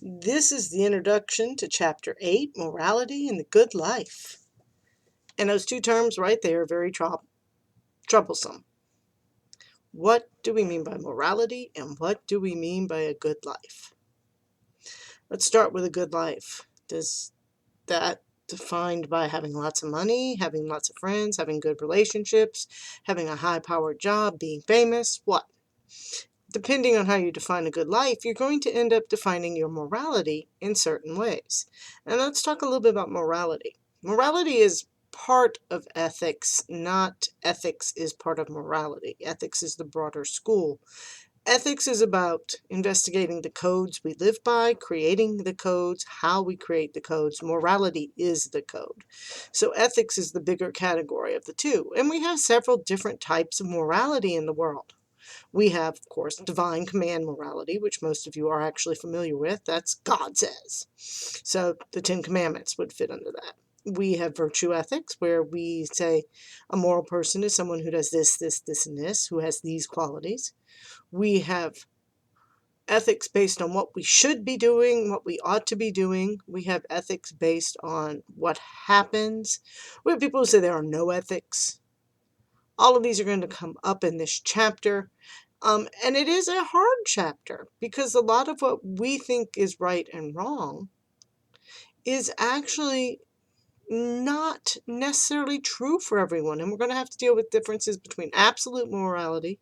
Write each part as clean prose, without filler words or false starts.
This is the introduction to Chapter 8, Morality and the Good Life. And those two terms right there are very troublesome. What do we mean by morality and what do we mean by a good life? Let's start with a good life. Does that defined by having lots of money, having lots of friends, having good relationships, having a high-powered job, being famous? What? Depending on how you define a good life, you're going to end up defining your morality in certain ways. And let's talk a little bit about morality. Morality is part of ethics, not ethics is part of morality. Ethics is the broader school. Ethics is about investigating the codes we live by, creating the codes, how we create the codes. Morality is the code. So ethics is the bigger category of the two. And we have several different types of morality in the world. We have, of course, divine command morality, which most of you are actually familiar with. That's God says. So the Ten Commandments would fit under that. We have virtue ethics, where we say a moral person is someone who does this, this, this, and this, who has these qualities. We have ethics based on what we should be doing, what we ought to be doing. We have ethics based on what happens. We have people who say there are no ethics. All of these are going to come up in this chapter. And it is a hard chapter because a lot of what we think is right and wrong is actually not necessarily true for everyone. And we're going to have to deal with differences between absolute morality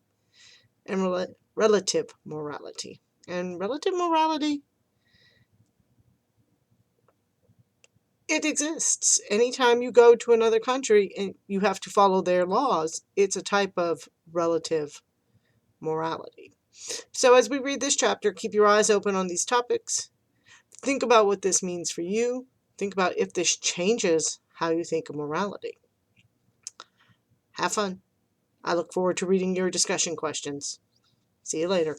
and relative morality. And relative morality, it exists. Anytime you go to another country and you have to follow their laws, it's a type of relative morality. So as we read this chapter, keep your eyes open on these topics. Think about what this means for you. Think about if this changes how you think of morality. Have fun. I look forward to reading your discussion questions. See you later.